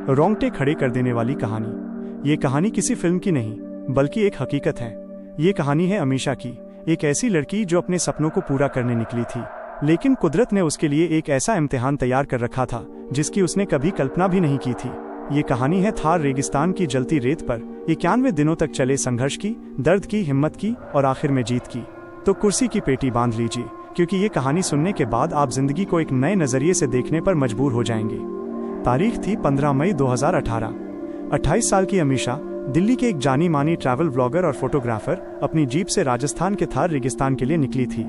रोंगटे खड़े कर देने वाली कहानी। ये कहानी किसी फिल्म की नहीं बल्कि एक हकीकत है। ये कहानी है अमीशा की, एक ऐसी लड़की जो अपने सपनों को पूरा करने निकली थी, लेकिन कुदरत ने उसके लिए एक ऐसा इम्तिहान तैयार कर रखा था जिसकी उसने कभी कल्पना भी नहीं की थी। ये कहानी है थार रेगिस्तान की जलती रेत पर 91 दिनों तक चले संघर्ष की, दर्द की, हिम्मत की और आखिर में जीत की। तो कुर्सी की पेटी बांध लीजिए, क्योंकि ये कहानी सुनने के बाद आप जिंदगी को एक नए नजरिए से देखने पर मजबूर हो जाएंगे। तारीख थी 15 मई 2018। 28 साल की अमीशा, दिल्ली के एक जानी मानी ट्रैवल ब्लॉगर और फोटोग्राफर, अपनी जीप से राजस्थान के थार रेगिस्तान के लिए निकली थी।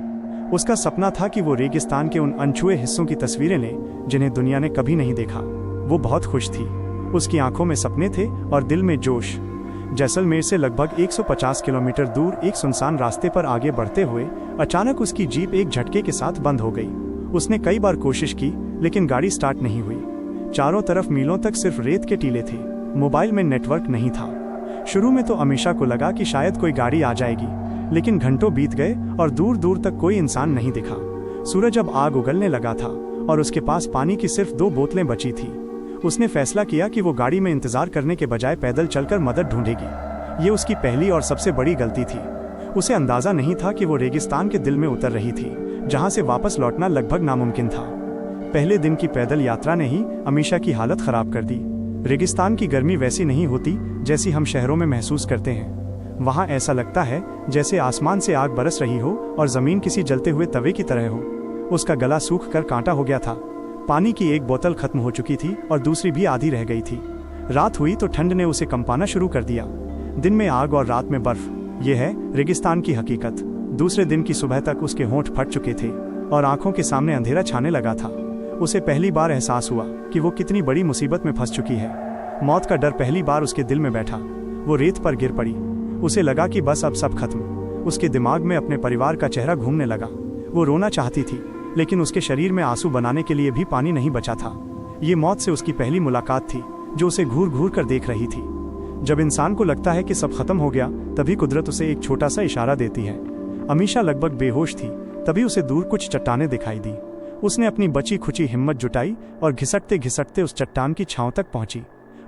उसका सपना था कि वो रेगिस्तान के उन अनछुए हिस्सों की तस्वीरें ले जिन्हें दुनिया ने कभी नहीं देखा। वो बहुत खुश थी, उसकी आंखों में सपने थे और दिल में जोश। जैसलमेर से लगभग 150 किलोमीटर दूर एक सुनसान रास्ते पर आगे बढ़ते हुए अचानक उसकी जीप एक झटके के साथ बंद हो गई। उसने कई बार कोशिश की, लेकिन गाड़ी स्टार्ट नहीं हुई। चारों तरफ मीलों तक सिर्फ रेत के टीले थे, मोबाइल में नेटवर्क नहीं था। शुरू में तो अमीशा को लगा कि शायद कोई गाड़ी आ जाएगी, लेकिन घंटों बीत गए और दूर दूर तक कोई इंसान नहीं दिखा। सूरज अब आग उगलने लगा था और उसके पास पानी की सिर्फ 2 बोतलें बची थी। उसने फैसला किया कि वो गाड़ी में इंतजार करने के बजाय पैदल चलकर मदद ढूंढेगी। ये उसकी पहली और सबसे बड़ी गलती थी। उसे अंदाजा नहीं था कि वो रेगिस्तान के दिल में उतर रही थी, जहां से वापस लौटना लगभग नामुमकिन था। पहले दिन की पैदल यात्रा ने ही अमीशा की हालत खराब कर दी। रेगिस्तान की गर्मी वैसी नहीं होती जैसी हम शहरों में महसूस करते हैं। वहाँ ऐसा लगता है जैसे आसमान से आग बरस रही हो और जमीन किसी जलते हुए तवे की तरह हो। उसका गला सूख कर कांटा हो गया था। पानी की एक बोतल खत्म हो चुकी थी और दूसरी भी आधी रह गई थी। रात हुई तो ठंड ने उसे कंपाना शुरू कर दिया। दिन में आग और रात में बर्फ। यह है रेगिस्तान की हकीकत। दूसरे दिन की सुबह तक उसके होंठ फट चुके थे और आंखों के सामने अंधेरा छाने लगा था। उसे पहली बार एहसास हुआ कि वो कितनी बड़ी मुसीबत में फंस चुकी है। मौत का डर पहली बार उसके दिल में बैठा। वो रेत पर गिर पड़ी। उसे लगा कि बस अब सब खत्म। उसके दिमाग में अपने परिवार का चेहरा घूमने लगा। वो रोना चाहती थी, लेकिन उसके शरीर में आंसू बनाने के लिए भी पानी नहीं बचा था। ये मौत से उसकी पहली मुलाकात थी, जो उसे घूर घूर कर देख रही थी। जब इंसान को लगता है कि सब खत्म हो गया, तभी कुदरत उसे एक छोटा सा इशारा देती है। अमीशा लगभग बेहोश थी, तभी उसे दूर कुछ चट्टानें दिखाई दी। उसने अपनी बची खुची हिम्मत जुटाई और घिसटते घिसटते उस चट्टान की छांव तक पहुंची।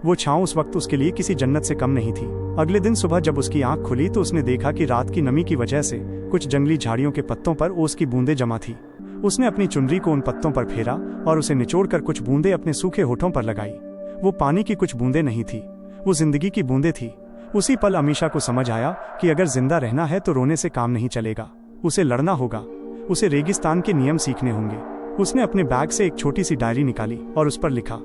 वो छांव उस वक्त उसके लिए किसी जन्नत से कम नहीं थी। अगले दिन सुबह जब उसकी आंख खुली तो उसने देखा कि रात की नमी की वजह से कुछ जंगली झाड़ियों के पत्तों पर ओस की बूंदें जमा थी। उसने अपनी चुनरी को उन पत्तों पर फेरा और उसे निचोड़कर कुछ बूंदें अपने सूखे होठों पर लगाई। वो पानी की कुछ बूंदें नहीं थी, वो जिंदगी की बूंदें थी। उसी पल अमीशा को समझ आया कि अगर जिंदा रहना है तो रोने से काम नहीं चलेगा। उसे लड़ना होगा। उसे रेगिस्तान के नियम सीखने होंगे। उसने अपने बैग से एक छोटी सी डायरी निकाली और उस पर लिखा,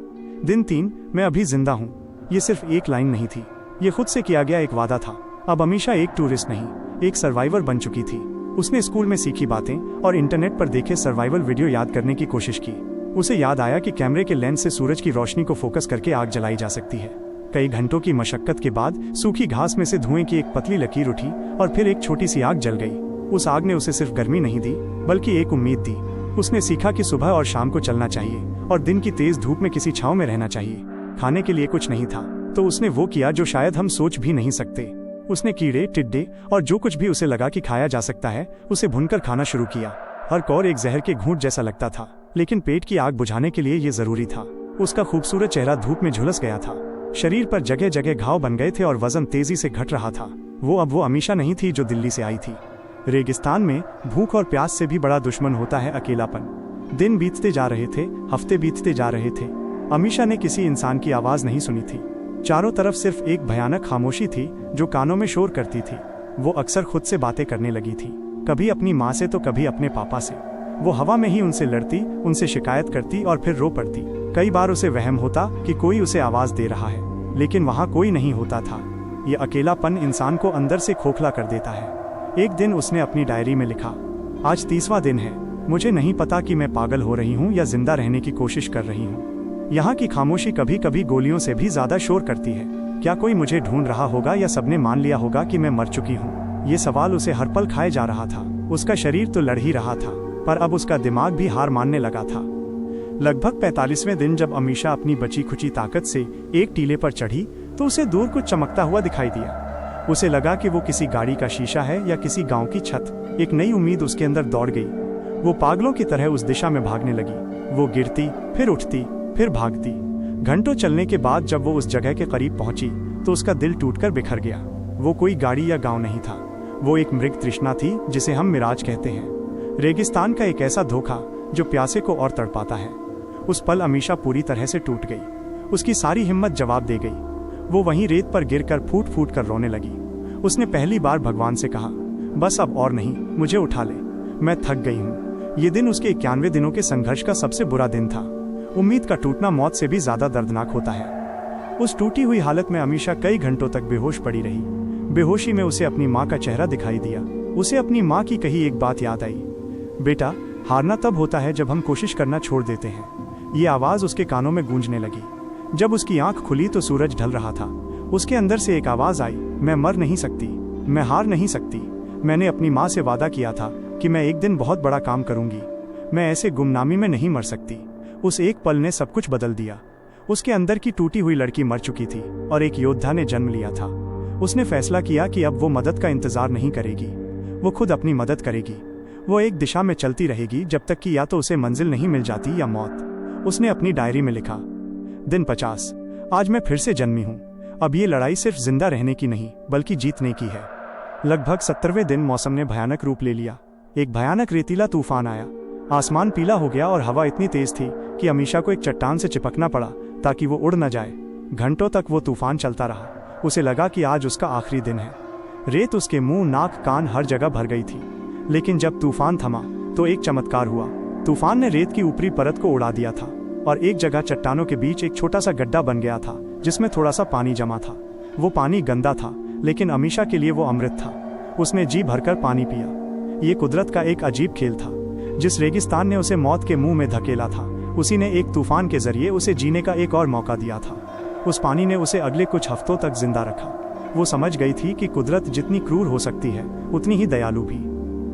दिन 3, मैं अभी जिंदा हूँ। ये सिर्फ एक लाइन नहीं थी, ये खुद से किया गया एक वादा था। अब अमीशा एक टूरिस्ट नहीं, एक सर्वाइवर बन चुकी थी। उसने स्कूल में सीखी बातें और इंटरनेट पर देखे सर्वाइवल वीडियो याद करने की कोशिश की। उसे याद आया कि कैमरे के लेंस से सूरज की रोशनी को फोकस करके आग जलाई जा सकती है। कई घंटों की मशक्कत के बाद सूखी घास में से धुएं की एक पतली लकीर उठी और फिर एक छोटी सी आग जल गई। उस आग ने उसे सिर्फ गर्मी नहीं दी, बल्कि एक उम्मीद दी। उसने सीखा कि सुबह और शाम को चलना चाहिए और दिन की तेज धूप में किसी छांव में रहना चाहिए। खाने के लिए कुछ नहीं था, तो उसने वो किया जो शायद हम सोच भी नहीं सकते। उसने कीड़े, टिड्डे और जो कुछ भी उसे लगा कि खाया जा सकता है, उसे भुनकर खाना शुरू किया। हर कौर एक जहर के घूंट जैसा लगता था, लेकिन पेट की आग बुझाने के लिए ये जरूरी था। उसका खूबसूरत चेहरा धूप में झुलस गया था। शरीर पर जगह जगह घाव बन गए थे और वजन तेजी से घट रहा था। वो अब वो अमीशा नहीं थी जो दिल्ली से आई थी। रेगिस्तान में भूख और प्यास से भी बड़ा दुश्मन होता है अकेलापन। दिन बीतते जा रहे थे, हफ्ते बीतते जा रहे थे। अमीशा ने किसी इंसान की आवाज नहीं सुनी थी। चारों तरफ सिर्फ एक भयानक खामोशी थी जो कानों में शोर करती थी। वो अक्सर खुद से बातें करने लगी थी, कभी अपनी माँ से तो कभी अपने पापा से। वो हवा में ही उनसे लड़ती, उनसे शिकायत करती और फिर रो पड़ती। कई बार उसे वहम होता कि कोई उसे आवाज दे रहा है, लेकिन वहाँ कोई नहीं होता था। ये अकेलापन इंसान को अंदर से खोखला कर देता है। एक दिन उसने अपनी डायरी में लिखा, आज 30वां दिन है। मुझे नहीं पता कि मैं पागल हो रही हूँ या जिंदा रहने की कोशिश कर रही हूँ। यहाँ की खामोशी कभी कभी गोलियों से भी ज्यादा शोर करती है। क्या कोई मुझे ढूंढ रहा होगा या सबने मान लिया होगा कि मैं मर चुकी हूँ? ये सवाल उसे हर पल खाए जा रहा था। उसका शरीर तो लड़ ही रहा था, पर अब उसका दिमाग भी हार मानने लगा था। लगभग 45वें दिन जब अमीशा अपनी बची खुची ताकत से एक टीले पर चढ़ी तो उसे दूर कुछ चमकता हुआ दिखाई दिया। उसे लगा कि वो किसी गाड़ी का शीशा है या किसी गांव की छत। एक नई उम्मीद उसके अंदर दौड़ गई। वो पागलों की तरह उस दिशा में भागने लगी। वो गिरती, फिर उठती, फिर भागती। घंटों चलने के बाद जब वो उस जगह के करीब पहुंची तो उसका दिल टूटकर बिखर गया। वो कोई गाड़ी या गांव नहीं था, वो एक मृग तृष्णा थी जिसे हम मिराज कहते हैं। रेगिस्तान का एक ऐसा धोखा जो प्यासे को और तड़पाता है। उस पल अमीशा पूरी तरह से टूट गई। उसकी सारी हिम्मत जवाब दे गई। वो वहीं रेत पर गिरकर फूट फूट कर रोने लगी। उसने पहली बार भगवान से कहा, बस अब और नहीं, मुझे उठा ले, मैं थक गई हूँ। ये दिन उसके 91 दिनों के संघर्ष का सबसे बुरा दिन था। उम्मीद का टूटना मौत से भी ज्यादा दर्दनाक होता है। उस टूटी हुई हालत में अमीशा कई घंटों तक बेहोश पड़ी रही। बेहोशी में उसे अपनी माँ का चेहरा दिखाई दिया। उसे अपनी माँ की कही एक बात याद आई, बेटा, हारना तब होता है जब हम कोशिश करना छोड़ देते हैं। ये आवाज उसके कानों में गूंजने लगी। जब उसकी आंख खुली तो सूरज ढल रहा था। उसके अंदर से एक आवाज आई, मैं मर नहीं सकती, मैं हार नहीं सकती। मैंने अपनी माँ से वादा किया था कि मैं एक दिन बहुत बड़ा काम करूंगी। मैं ऐसे गुमनामी में नहीं मर सकती। उस एक पल ने सब कुछ बदल दिया। उसके अंदर की टूटी हुई लड़की मर चुकी थी और एक योद्धा ने जन्म लिया था। उसने फैसला किया कि अब वो मदद का इंतजार नहीं करेगी, वो खुद अपनी मदद करेगी। वो एक दिशा में चलती रहेगी जब तक कि या तो उसे मंजिल नहीं मिल जाती या मौत। उसने अपनी डायरी में लिखा, दिन 50, आज मैं फिर से जन्मी हूँ। अब ये लड़ाई सिर्फ जिंदा रहने की नहीं बल्कि जीतने की है। लगभग 70वें दिन मौसम ने भयानक रूप ले लिया। एक भयानक रेतीला तूफान आया। आसमान पीला हो गया और हवा इतनी तेज थी कि अमीशा को एक चट्टान से चिपकना पड़ा ताकि वो उड़ न जाए। घंटों तक वो तूफान चलता रहा। उसे लगा कि आज उसका आखिरी दिन है। रेत उसके मुंह, नाक, कान हर जगह भर गई थी। लेकिन जब तूफान थमा तो एक चमत्कार हुआ। तूफान ने रेत की ऊपरी परत को उड़ा दिया था और एक जगह चट्टानों के बीच एक छोटा सा गड्ढा बन गया था जिसमें थोड़ा सा पानी जमा था। वो पानी गंदा था लेकिन अमीशा के लिए वो अमृत था। उसने जी भरकर पानी पिया। ये कुदरत का एक अजीब खेल था। जिस रेगिस्तान ने उसे मौत के मुंह में धकेला था, उसी ने एक तूफान के जरिए उसे जीने का एक और मौका दिया था। उस पानी ने उसे अगले कुछ हफ्तों तक जिंदा रखा। वो समझ गई थी कि कुदरत जितनी क्रूर हो सकती है उतनी ही दयालु भी।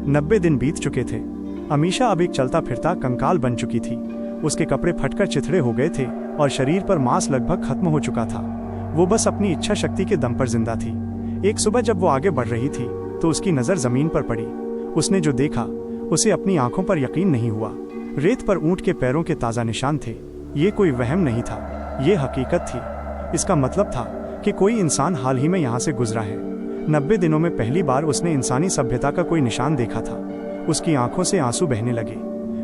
90 दिन बीत चुके थे। अमीशा अब एक चलता फिरता कंकाल बन चुकी थी। उसके कपड़े फटकर चिथड़े हो गए थे और शरीर पर मांस लगभग खत्म हो चुका था। वो बस अपनी इच्छा शक्ति के दम पर जिंदा थी। एक सुबह जब वो आगे बढ़ रही थी तो उसकी नजर जमीन पर पड़ी। उसने जो देखा उसे अपनी आंखों पर यकीन नहीं हुआ। रेत पर ऊंट के पैरों के ताजा निशान थे। ये कोई वहम नहीं था, ये हकीकत थी। इसका मतलब था कि कोई इंसान हाल ही में यहाँ से गुजरा है। 90 दिनों में पहली बार उसने इंसानी सभ्यता का कोई निशान देखा था। उसकी आंखों से आंसू बहने लगे,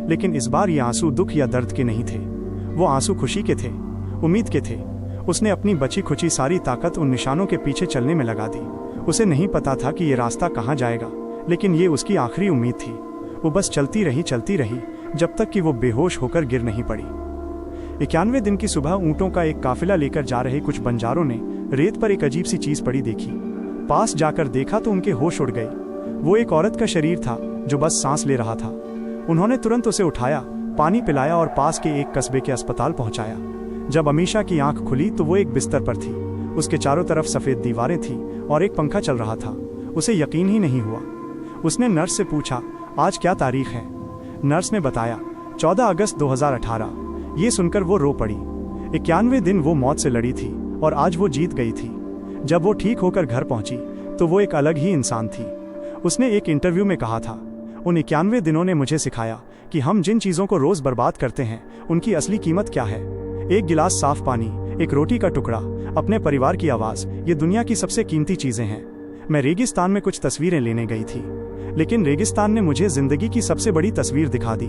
लेकिन इस बार ये आंसू दुख या दर्द के नहीं थे। वो आंसू खुशी के थे, उम्मीद के थे। उसने अपनी बची खुची सारी ताकत उन निशानों के पीछे चलने में लगा दी। उसे नहीं पता था कि ये रास्ता कहाँ जाएगा, लेकिन ये उसकी आखिरी उम्मीद थी। वो बस चलती रही जब तक कि वो बेहोश होकर गिर नहीं पड़ी। 91वें दिन की सुबह ऊँटों का एक काफिला लेकर जा रहे कुछ बंजारों ने रेत पर एक अजीब सी चीज पड़ी देखी। पास जाकर देखा तो उनके होश उड़ गए। वो एक औरत का शरीर था जो बस सांस ले रहा था। उन्होंने तुरंत उसे उठाया, पानी पिलाया और पास के एक कस्बे के अस्पताल पहुंचाया। जब अमीशा की आंख खुली तो वो एक बिस्तर पर थी। उसके चारों तरफ सफेद दीवारें थीं और एक पंखा चल रहा था। उसे यकीन ही नहीं हुआ। उसने नर्स से पूछा, आज क्या तारीख है? नर्स ने बताया, 14 अगस्त 2018। ये सुनकर वो रो पड़ी। 91वें दिन वो मौत से लड़ी थी और आज वो जीत गई थी। जब वो ठीक होकर घर पहुंची तो वो एक अलग ही इंसान थी। उसने एक इंटरव्यू में कहा था, उन 91 दिनों ने मुझे सिखाया कि हम जिन चीज़ों को रोज बर्बाद करते हैं उनकी असली कीमत क्या है। एक गिलास साफ पानी, एक रोटी का टुकड़ा, अपने परिवार की आवाज़, ये दुनिया की सबसे कीमती चीज़ें हैं। मैं रेगिस्तान में कुछ तस्वीरें लेने गई थी, लेकिन रेगिस्तान ने मुझे जिंदगी की सबसे बड़ी तस्वीर दिखा दी।